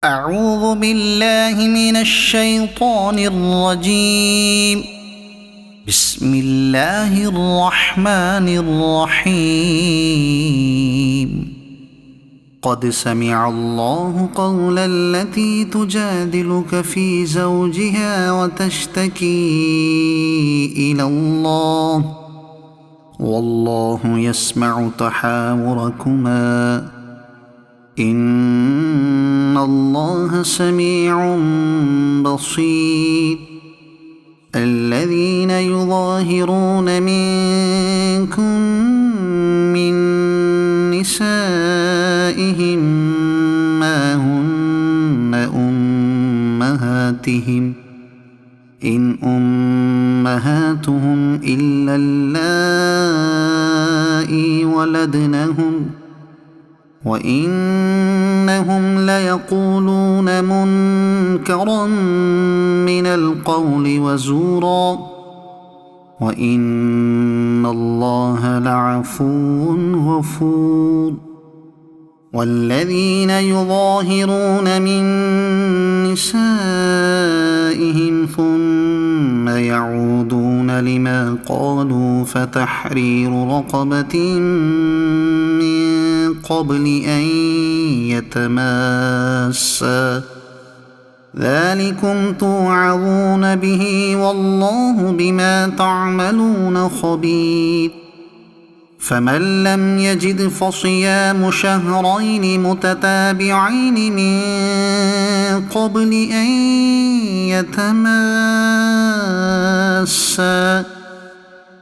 أعوذ بالله من الشيطان الرجيم. بسم الله الرحمن الرحيم. قد سمع الله قول التي تجادلك في زوجها وتشتكي إلى الله والله يسمع تحاوركما إن الله سميع بصير. الذين يظاهرون منكم من نسائهم ما هن أمهاتهم إن أمهاتهم إلا اللائي ولدنهم وإنهم ليقولون منكرا من القول وزورا وإن الله لعفو غفور. والذين يظاهرون من نسائهم ثم يعودون لما قالوا فتحرير رقبة من قبل أن يتماسا ذلكم توعظون به والله بما تعملون خبير. فمن لم يجد فصيام شهرين متتابعين من قبل أن يتماسا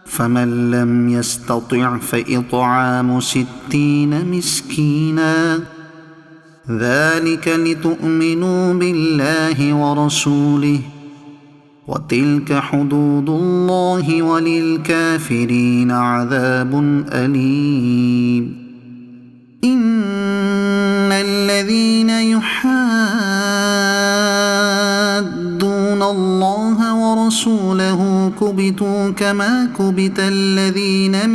فمن لم يستطع فإطعام 60 مسكينا ذلك لتؤمنوا بالله ورسوله وتلك حدود الله وللكافرين عذاب أليم. إن الذين يحادون الله ورسوله كبتوا كما كبت الذين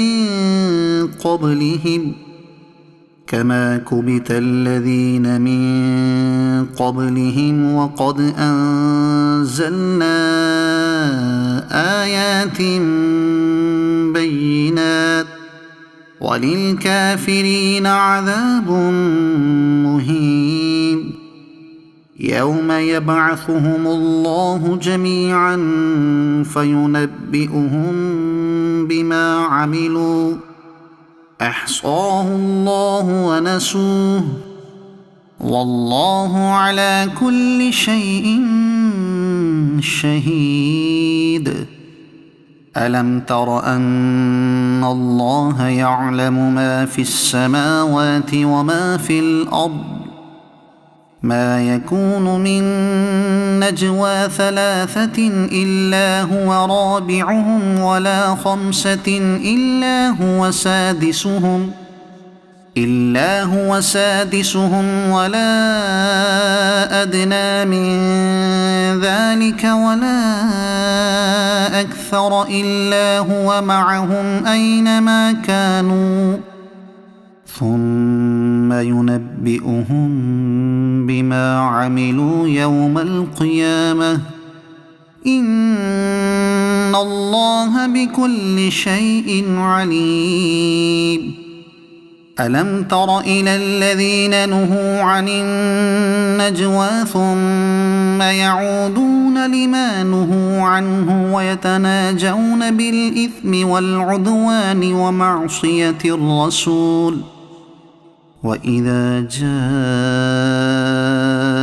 من قبلهم وقد أنزلنا آيات بينات وللكافرين عذاب مهين. يوم يبعثهم الله جميعا فينبئهم بما عملوا أحصاه الله ونسوه والله على كل شيء شهيد. ألم تر أن الله يعلم ما في السماوات وما في الأرض ما يكون من نجوى 3 إلا هو رابعهم ولا 5 إلا هو سادسهم ولا أدنى من ذلك ولا أكثر إلا هو معهم أينما كانوا ثم ينبئهم بما عملوا يوم القيامة إن الله بكل شيء عليم. ألم تر إلى الذين نهوا عن النجوى ثم يعودون لما نهوا عنه ويتناجون بالإثم والعدوان ومعصية الرسول وإذا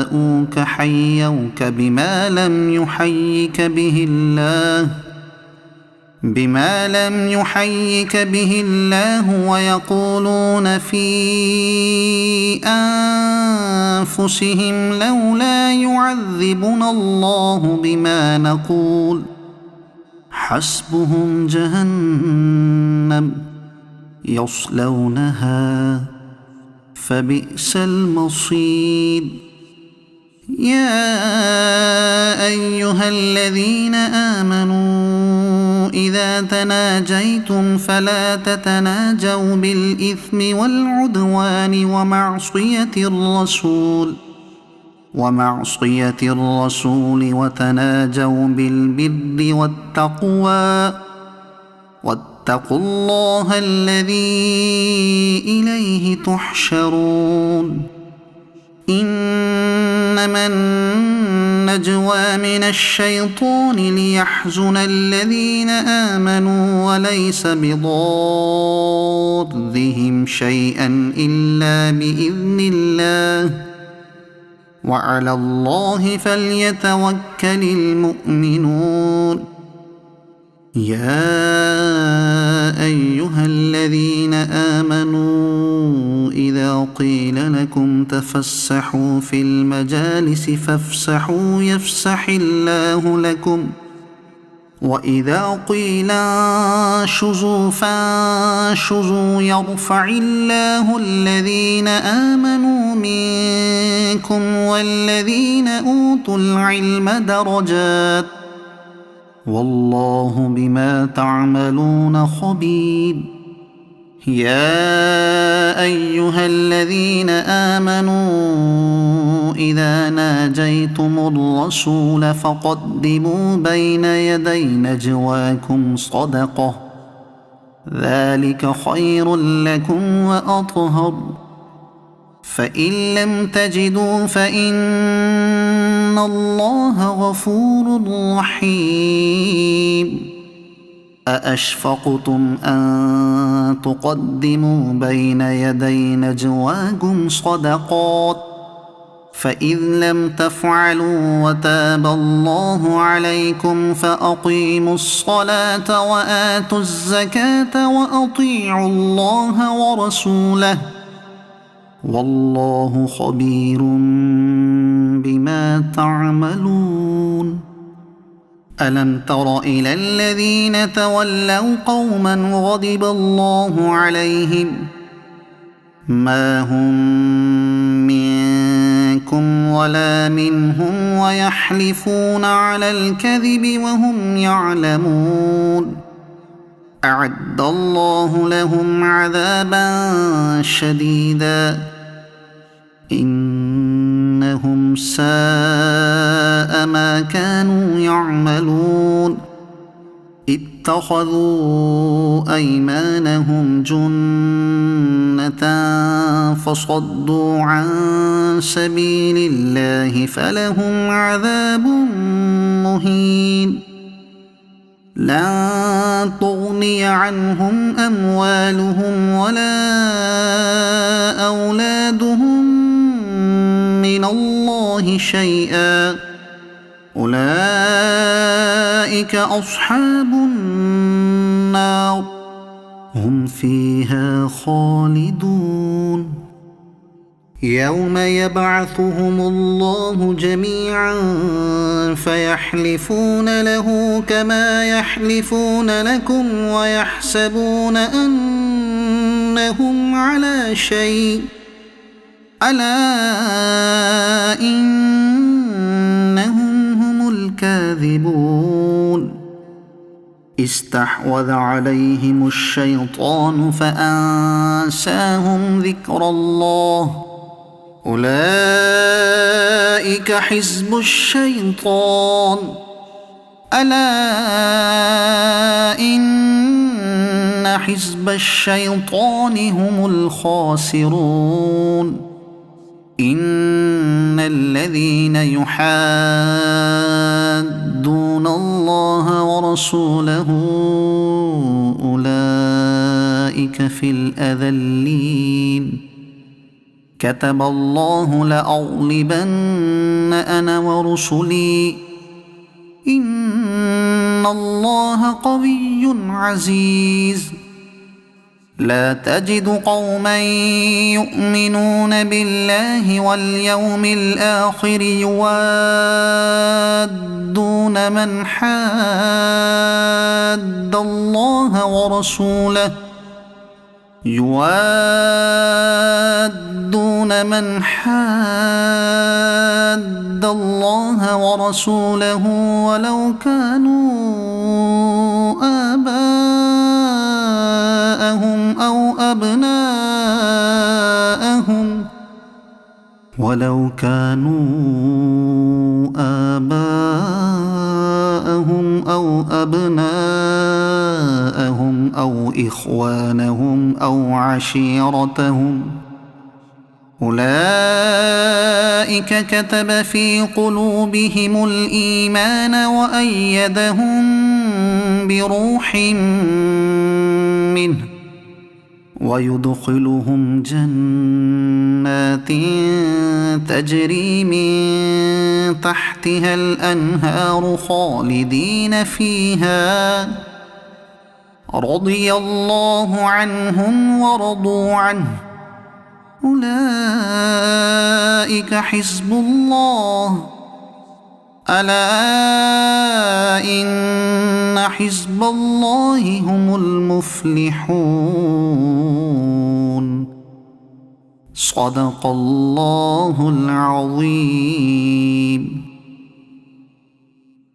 جاءوك حيوك بما لم يحيك به الله ويقولون في أنفسهم لولا يعذبنا الله بما نقول حسبهم جهنم يصلونها فبئس المصير. يا أيها الذين آمنوا إذا تناجيتم فلا تتناجوا بالإثم والعدوان ومعصية الرسول ومعصية الرسول وتناجوا بالبر والتقوى واتقوا الله الذي إليه تحشرون إنما النجوى من الشيطان ليحزن الذين آمنوا وليس بضارهم شيئا إلا بإذن الله وعلى الله فليتوكل المؤمنون يا أيها الذين آمنوا إذا قيل لكم تفسحوا في المجالس فافسحوا يفسح الله لكم وإذا قيل انشزوا فانشزوا يرفع الله الذين آمنوا منكم والذين أوتوا العلم درجات والله بما تعملون خبير يا أيها الذين آمنوا إذا ناجيتم الرسول فقدموا بين يدي نجواكم صدقة ذلك خير لكم وأطهر فإن لم تجدوا فإن الله غفور رحيم أأشفقتم أن تقدموا بين يدي نجواكم صدقات فإذ لم تفعلوا وتاب الله عليكم فأقيموا الصلاة وآتوا الزكاة وأطيعوا الله ورسوله والله خبير بما تعملون ألم تر إلى الذين تولوا قوما غضب الله عليهم ما هم منكم ولا منهم ويحلفون على الكذب وهم يعلمون أعد الله لهم عذابا شديدا إنهم ساء ما كانوا يعملون اتخذوا أيمانهم جنة فصدوا عن سبيل الله فلهم عذاب مهين لن تغني عنهم أموالهم ولا أولادهم من الله شيئا أولئك أصحاب النار هم فيها خالدون يوم يبعثهم الله جميعا فيحلفون له كما يحلفون لكم ويحسبون أنهم على شيء ألا إنهم هم الكاذبون استحوذ عليهم الشيطان فأنساهم ذكر الله أولئك حزب الشيطان ألا إن حزب الشيطان هم الخاسرون إن الذين يحادون الله ورسوله أولئك في الأذلين كتب الله لأغلبن أنا ورسلي إن الله قوي عزيز لا تجد قوما يؤمنون بالله واليوم الآخر يوادون من حاد الله ورسوله ولو كانوا آباءهم أو أبناءهم ولو كانوا آباءهم أو أبناءهم أو إخوانهم أو عشيرتهم أولئك كتب في قلوبهم الإيمان وأيدهم بروح منه ويدخلهم جنات تجري من تحتها الأنهار خالدين فيها رضي الله عنهم ورضوا عنه أولئك حزب الله ألا إن حزب الله هم المفلحون صدق الله العظيم.